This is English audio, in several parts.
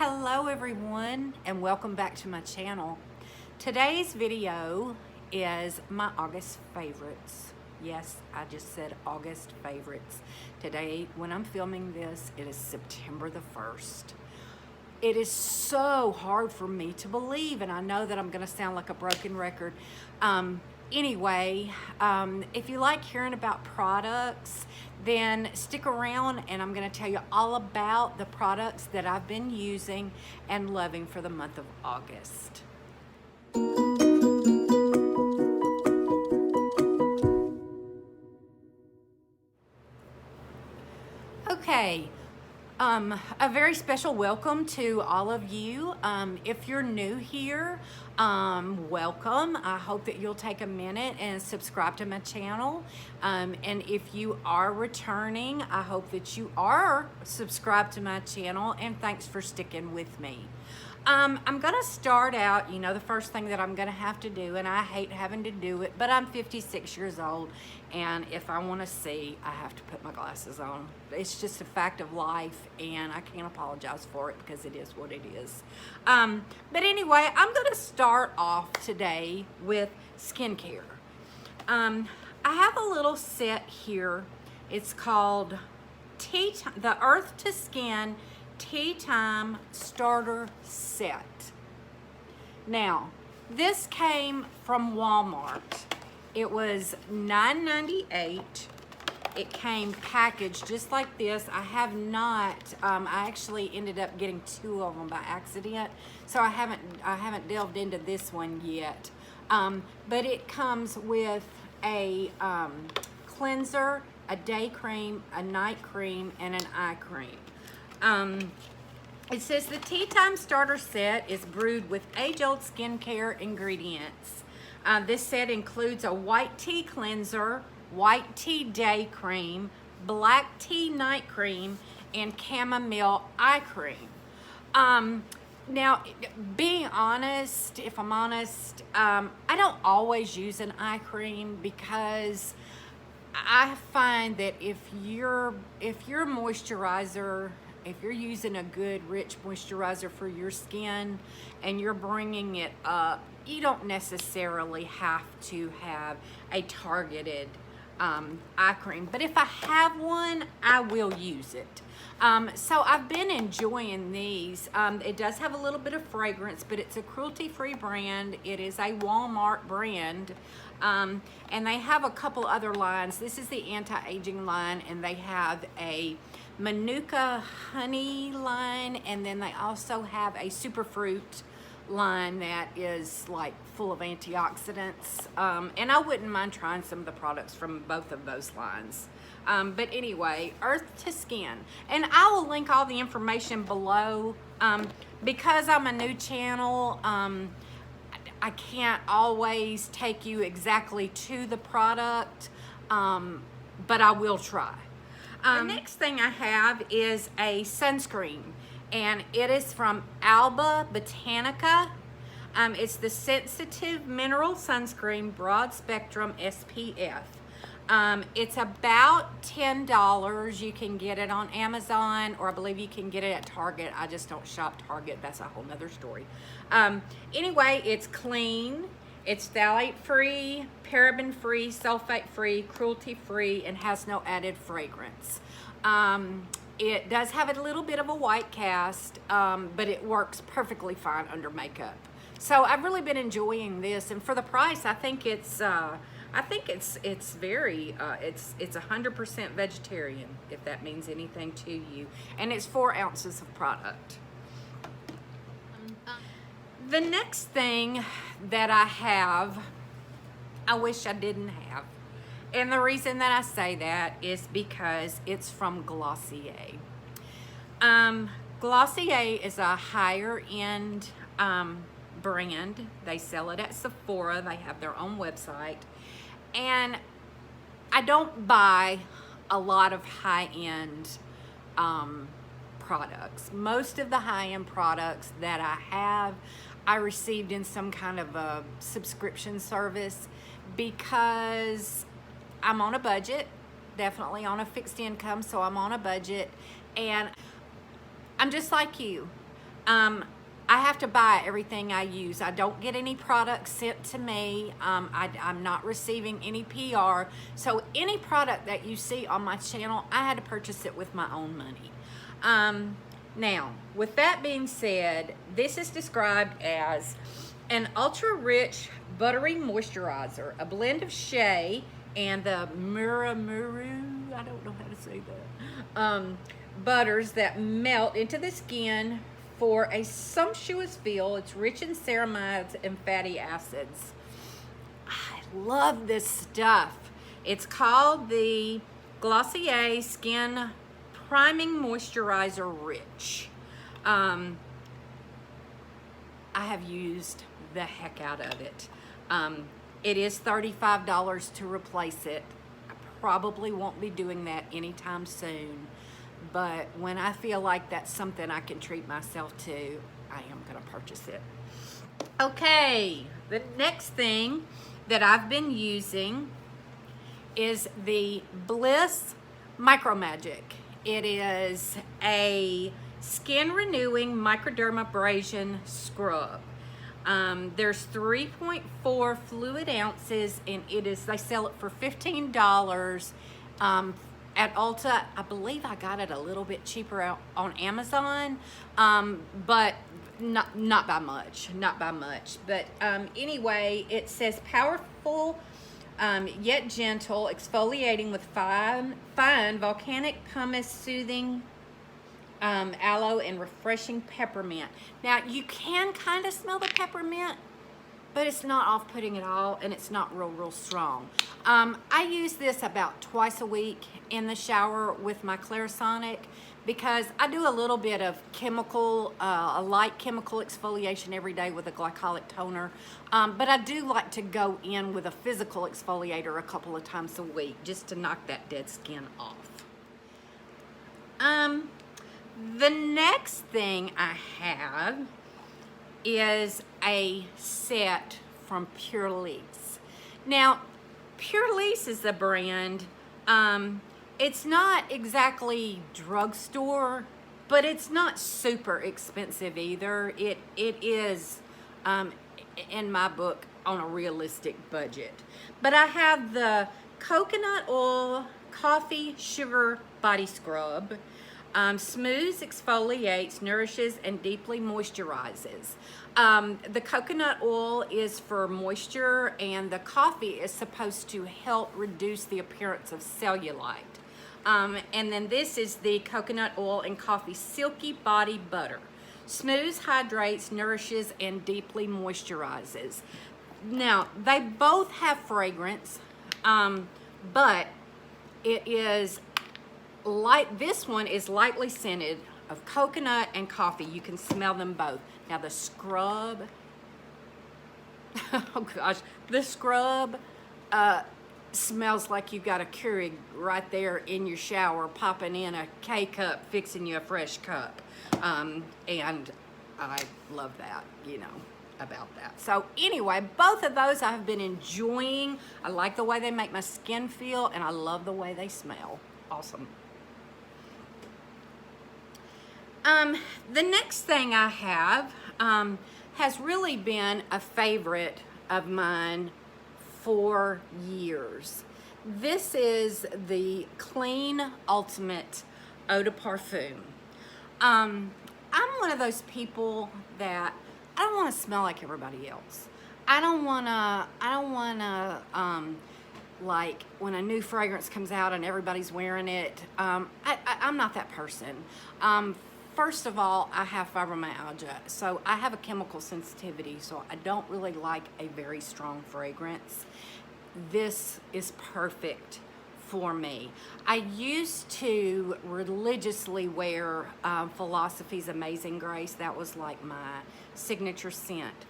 Hello everyone and welcome back to my channel. Today's video is my August favorites. Yes, I just said August favorites. Today when I'm filming this, it is September the 1st. It is so hard for me to believe, and I know that I'm gonna sound like a broken record. Anyway, if you like hearing about products, then stick around and I'm going to tell you all about the products that I've been using and loving for the month of August. Okay. A very special welcome to all of you. If you're new here, welcome. I hope that you'll take a minute and subscribe to my channel. And if you are returning, I hope that you are subscribed to my channel, and thanks for sticking with me. I'm gonna start out, the first thing that I'm gonna have to do, and I hate having to do it, but I'm 56 years old, and if I wanna see, I have to put my glasses on. It's just a fact of life, and I can't apologize for it because it is what it is. But anyway, I'm gonna start off today with skincare. I have a little set here. It's called the Earth to Skin Tea Time Starter Set. Now, this came from Walmart. It was $9.98. It came packaged just like this. I have not, I actually ended up getting 2 of them by accident, so I haven't delved into this one yet. But it comes with a cleanser, a day cream, a night cream, and an eye cream. It says the Tea Time Starter Set is brewed with age-old skincare ingredients. This set includes a white tea cleanser, white tea day cream, black tea night cream, and chamomile eye cream. Now, being honest, if I'm honest, I don't always use an eye cream because I find that if your moisturizer, if you're using a good rich moisturizer for your skin and you're bringing it up, you don't necessarily have to have a targeted eye cream. But if I have one, I will use it. So I've been enjoying these. It does have a little bit of fragrance, but it's a cruelty-free brand. It is a Walmart brand. And they have a couple other lines. This is the anti-aging line, and they have a Manuka honey line, and then they also have a superfruit line that is like full of antioxidants. And I wouldn't mind trying some of the products from both of those lines. But anyway, Earth to Skin. And I will link all the information below. Because I'm a new channel, I can't always take you exactly to the product, but I will try. The next thing I have is a sunscreen, and it is from Alba Botanica. It's the Sensitive Mineral Sunscreen Broad Spectrum SPF. It's about $10. You can get it on Amazon, or I believe you can get it at Target. I just don't shop Target. That's a whole nother story. Anyway, it's clean. It's phthalate-free, paraben-free, sulfate-free, cruelty-free, and has no added fragrance. It does have a little bit of a white cast, but it works perfectly fine under makeup. So I've really been enjoying this, and for the price, I think it's very, it's 100% vegetarian, if that means anything to you, and it's 4 ounces of product. The next thing that I have, I wish I didn't have. And the reason that I say that is because it's from Glossier. Glossier is a higher end brand. They sell it at Sephora. They have their own website. And I don't buy a lot of high-end products. Most of the high-end products that I have, I received in some kind of a subscription service because I'm on a budget, definitely on a fixed income, so I'm on a budget, and I'm just like you. I have to buy everything I use. I don't get any products sent to me. I'm not receiving any PR. So any product that you see on my channel, I had to purchase it with my own money. Now, with that being said, this is described as an ultra rich buttery moisturizer, a blend of shea and the muramuru, I don't know how to say that, butters that melt into the skin for a sumptuous feel. It's rich in ceramides and fatty acids. I love this stuff. It's called the Glossier Skin Priming Moisturizer Rich. I have used the heck out of it. It is $35 to replace it. I probably won't be doing that anytime soon, but when I feel like that's something I can treat myself to, I am gonna purchase it. Okay, the next thing that I've been using is the Bliss Micro Magic. It is a skin renewing microdermabrasion scrub. There's 3.4 fluid ounces, and they sell it for $15 at Ulta. I believe I got it a little bit cheaper out on Amazon, but not by much, But anyway, it says powerful yet gentle, exfoliating with fine volcanic pumice, soothing aloe, and refreshing peppermint. Now, you can kind of smell the peppermint, but it's not off-putting at all, and it's not real strong. I use this about twice a week in the shower with my Clarisonic because I do a little bit of a light chemical exfoliation every day with a glycolic toner, but I do like to go in with a physical exfoliator a couple of times a week just to knock that dead skin off. The next thing I have is a set from Pure Lease. Now, Pure Lease is a brand. It's not exactly drugstore, but it's not super expensive either. It is, in my book, on a realistic budget. But I have the Coconut Oil Coffee Sugar Body Scrub. Smooths, exfoliates, nourishes, and deeply moisturizes. The coconut oil is for moisture, and the coffee is supposed to help reduce the appearance of cellulite. And then this is the coconut oil and coffee silky body butter. Smooths, hydrates, nourishes, and deeply moisturizes. Now, they both have fragrance, but it is this one is lightly scented of coconut and coffee. You can smell them both. Now the scrub, oh gosh, the scrub smells like you've got a Keurig right there in your shower, popping in a K-cup, fixing you a fresh cup. And I love that, about that. So anyway, both of those I have been enjoying. I like the way they make my skin feel, and I love the way they smell. Awesome. The next thing I have has really been a favorite of mine for years. This is the Clean Ultimate Eau de Parfum. I'm one of those people that I don't want to smell like everybody else. I don't want to like when a new fragrance comes out and everybody's wearing it. I'm not that person. First of all, I have fibromyalgia, so I have a chemical sensitivity, so I don't really like a very strong fragrance. This is perfect for me. I used to religiously wear Philosophy's Amazing Grace. That was like my signature scent.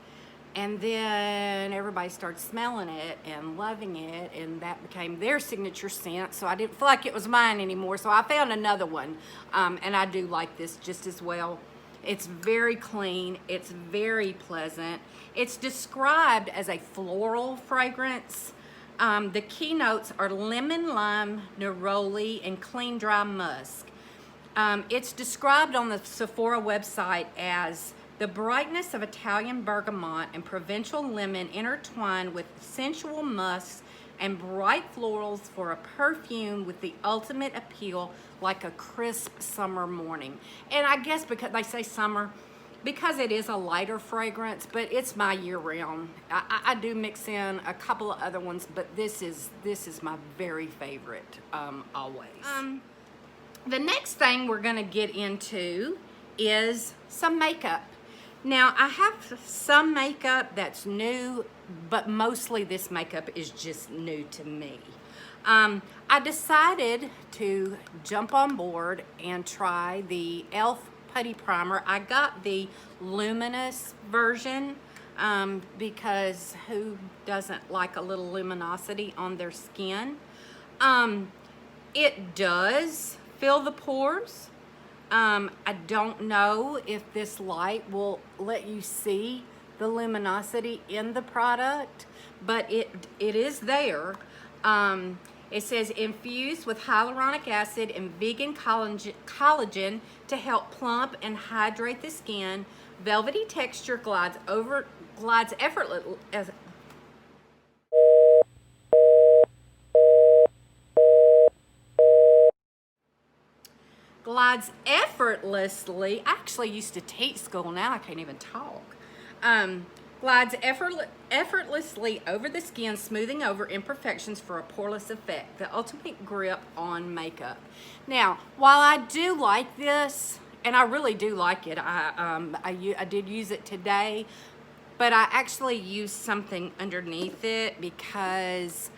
And then everybody started smelling it and loving it, and that became their signature scent, so I didn't feel like it was mine anymore, so I found another one, and I do like this just as well. It's very clean. It's very pleasant. It's described as a floral fragrance. The key notes are lemon, lime, neroli, and clean dry musk. It's described on the Sephora website as the brightness of Italian bergamot and provincial lemon intertwined with sensual musks and bright florals for a perfume with the ultimate appeal like a crisp summer morning. And I guess because they say summer, because it is a lighter fragrance, but it's my year-round. I do mix in a couple of other ones, but this is my very favorite always. The next thing we're gonna get into is some makeup. Now, I have some makeup that's new, but mostly this makeup is just new to me. I decided to jump on board and try the e.l.f. Putty Primer. I got the luminous version because who doesn't like a little luminosity on their skin? It does fill the pores. I don't know if this light will let you see the luminosity in the product, but it is there. It says infused with hyaluronic acid and vegan collagen to help plump and hydrate the skin. Velvety texture glides effortlessly. I actually used to teach school, now I can't even talk. Glides effortlessly over the skin, smoothing over imperfections for a poreless effect. The ultimate grip on makeup. Now, while I do like this, and I really do like it, I did use it today, but I actually used something underneath it because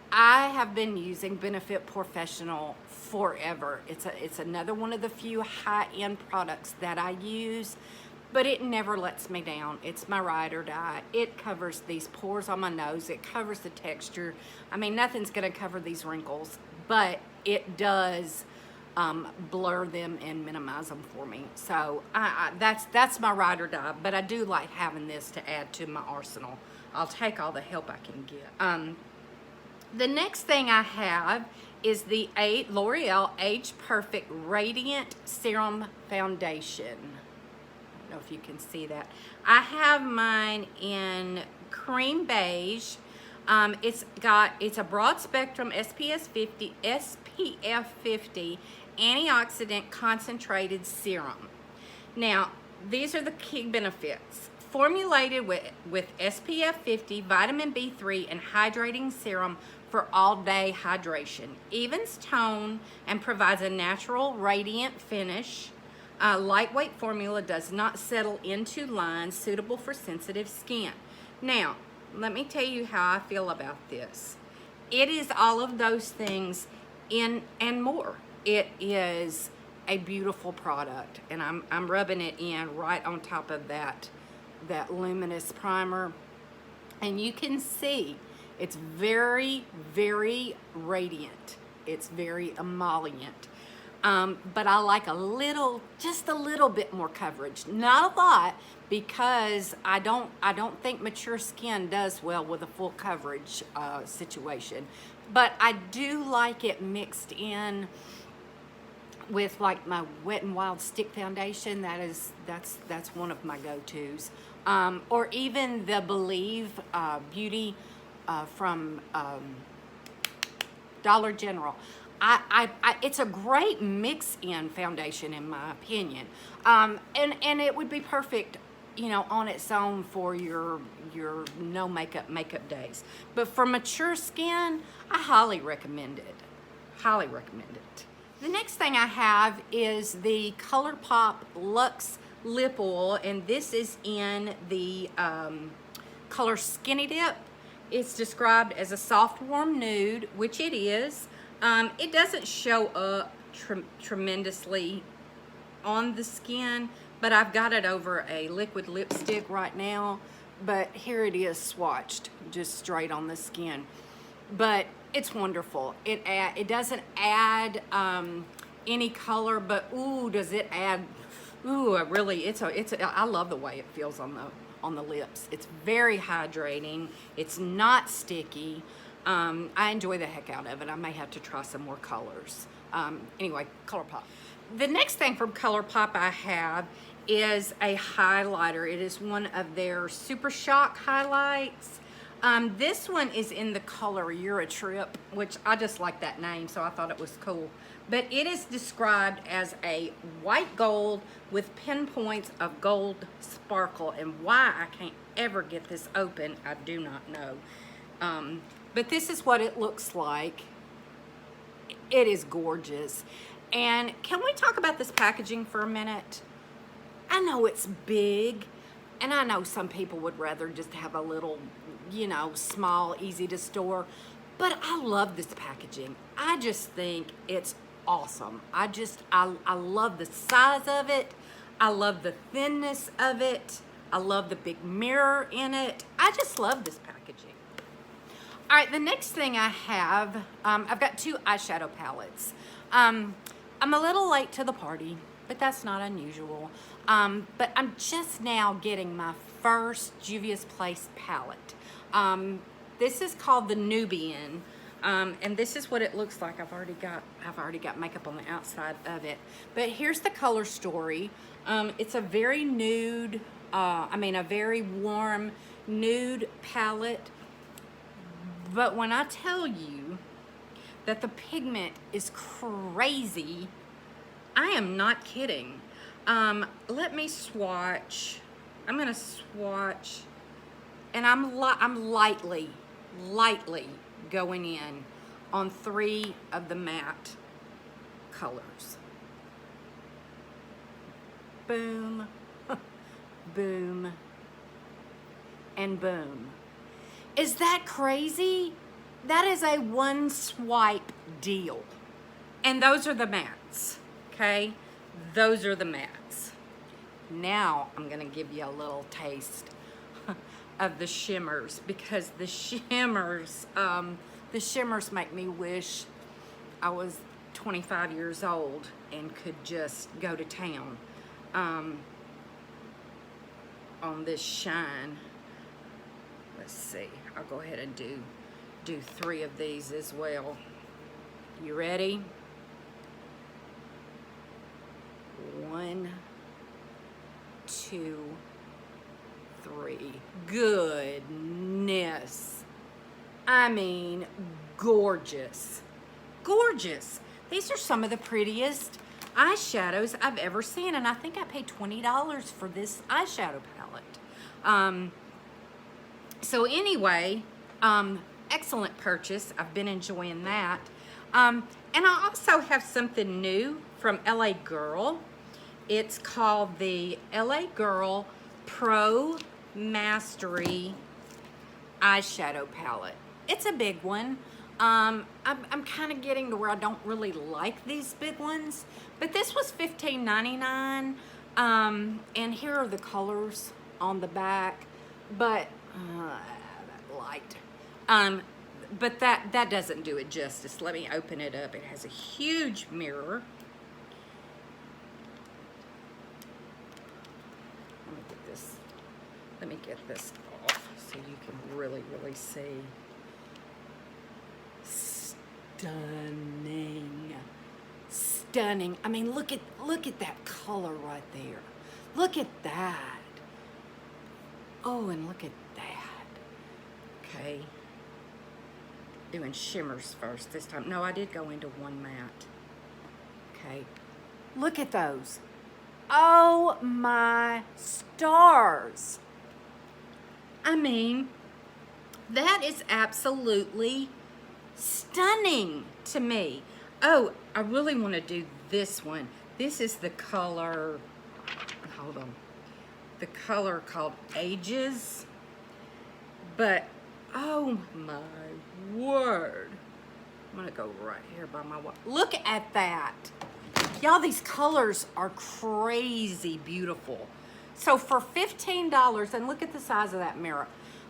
I have been using Benefit Professional forever. It's another one of the few high-end products that I use, but it never lets me down. It's my ride or die. It covers these pores on my nose. It covers the texture. I mean, nothing's gonna cover these wrinkles, but it does blur them and minimize them for me. So that's my ride or die, but I do like having this to add to my arsenal. I'll take all the help I can get. The next thing I have is the L'Oreal Age Perfect Radiant Serum Foundation. I don't know if you can see that. I have mine in cream beige. It's a broad spectrum SPF 50 antioxidant concentrated serum. Now, these are the key benefits. Formulated with SPF 50, vitamin B3, and hydrating serum for all-day hydration. Evens tone and provides a natural, radiant finish. Lightweight formula does not settle into lines, suitable for sensitive skin. Now, let me tell you how I feel about this. It is all of those things in and more. It is a beautiful product, and I'm rubbing it in right on top of that luminous primer, and you can see it's very, very radiant. It's very emollient. But I like just a little bit more coverage. Not a lot, because I don't think mature skin does well with a full coverage situation. But I do like it mixed in with like my Wet n Wild Stick Foundation. That's one of my go-tos. Or even the Believe Beauty from Dollar General. It's a great mix-in foundation in my opinion, and it would be perfect, you know, on its own for your no makeup days. But for mature skin, I highly recommend it. Highly recommend it. The next thing I have is the ColourPop Luxe Lip Oil, and this is in the color Skinny Dip. It's described as a soft, warm nude, which it is. It doesn't show up tremendously on the skin, but I've got it over a liquid lipstick right now. But here it is swatched just straight on the skin. But it's wonderful. It doesn't add any color, but ooh, does it add? Ooh, I love the way it feels on the lips. It's very hydrating. It's not sticky. I enjoy the heck out of it. I may have to try some more colors. Anyway, ColourPop. The next thing from ColourPop I have is a highlighter. It is one of their Super Shock highlights. This one is in the color Eurotrip, which I just like that name, so I thought it was cool. But it is described as a white gold with pinpoints of gold sparkle, and why I can't ever get this open, I do not know. But this is what it looks like. It is gorgeous. And can we talk about this packaging for a minute? I know it's big, and I know some people would rather just have a little, you know, small, easy to store, but I love this packaging. I just think it's awesome. I love the size of it. I love the thinness of it. I love the big mirror in it. I just love this packaging. All right, the next thing I have, I've got 2 eyeshadow palettes. I'm a little late to the party, but that's not unusual. But I'm just now getting my first Juvia's Place palette. This is called the Nubian, and this is what it looks like. I've already got makeup on the outside of it. But here's the color story. It's a very nude, a very warm nude palette. But when I tell you that the pigment is crazy, I am not kidding. Let me swatch. I'm gonna swatch, and I'm lightly going in on 3 of the matte colors. Boom, boom, and boom. Is that crazy? That is a 1 swipe deal. And those are the mattes, okay? Those are the mattes. Now I'm gonna give you a little taste of the shimmers, because the shimmers make me wish I was 25 years old and could just go to town on this shine. Let's see, I'll go ahead and do 3 of these as well. You ready? 1, 2, 3. Goodness. I mean, gorgeous. Gorgeous. These are some of the prettiest eyeshadows I've ever seen, and I think I paid $20 for this eyeshadow palette. So anyway, excellent purchase. I've been enjoying that. And I also have something new from LA Girl. It's called the LA Girl Pro Mastery Eyeshadow Palette. It's a big one. I'm kind of getting to where I don't really like these big ones, but this was $15.99. And here are the colors on the back, but that light. But that doesn't do it justice. Let me open it up. It has a huge mirror. Let me get this off so you can really see. Stunning. Stunning. I mean, look at that color right there. Look at that. Oh, and look at that. Okay. Doing shimmers first this time. No, I did go into 1 matte. Okay. Look at those. Oh my stars. I mean, that is absolutely stunning to me. Oh, I really want to do this one. This is the color, hold on, the color called Ages. But, oh my word. I'm going to go right here by my wall. Look at that. Y'all, these colors are crazy beautiful. So for $15, and look at the size of that mirror.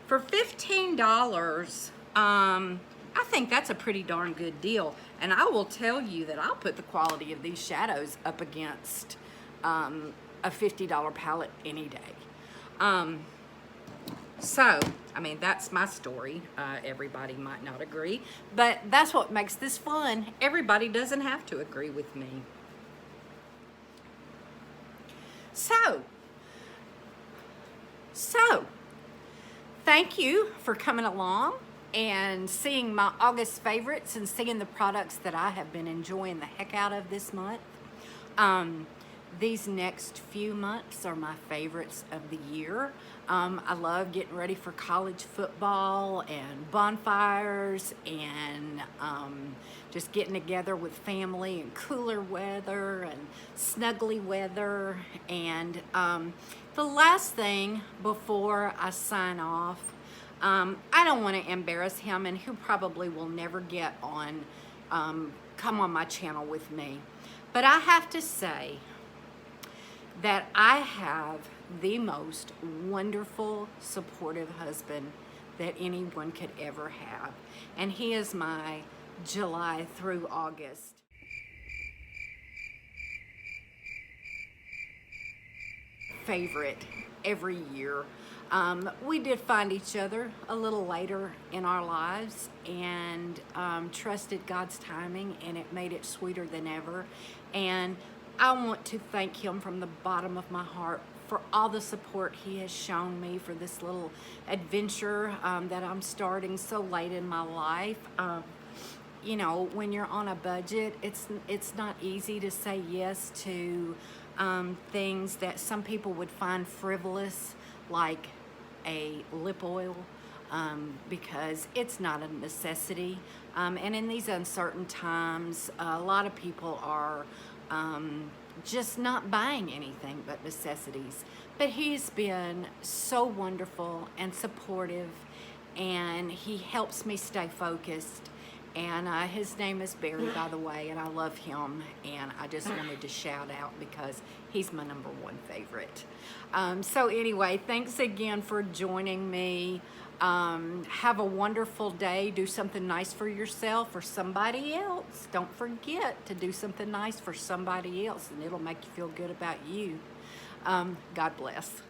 For $15, I think that's a pretty darn good deal. And I will tell you that I'll put the quality of these shadows up against a $50 palette any day. So, I mean, that's my story. Everybody might not agree, but that's what makes this fun. Everybody doesn't have to agree with me. So, thank you for coming along and seeing my August favorites and seeing the products that I have been enjoying the heck out of this month. These next few months are my favorites of the year. I love getting ready for college football and bonfires and just getting together with family and cooler weather and snuggly weather. And the last thing before I sign off, I don't want to embarrass him, and who probably will never get on, come on my channel with me. But I have to say that I have the most wonderful, supportive husband that anyone could ever have. And he is my July through August favorite every year. We did find each other a little later in our lives and trusted God's timing, and it made it sweeter than ever. And I want to thank him from the bottom of my heart for all the support he has shown me for this little adventure that I'm starting so late in my life. You know, when you're on a budget, it's not easy to say yes to things that some people would find frivolous, like a lip oil, because it's not a necessity. And in these uncertain times, a lot of people are just not buying anything but necessities. But he's been so wonderful and supportive, and he helps me stay focused. And his name is Barry, by the way, and I love him, and I just wanted to shout out because he's my #1 favorite. So anyway, thanks again for joining me. Have a wonderful day. Do something nice for yourself or somebody else. Don't forget to do something nice for somebody else, and it'll make you feel good about you. God bless.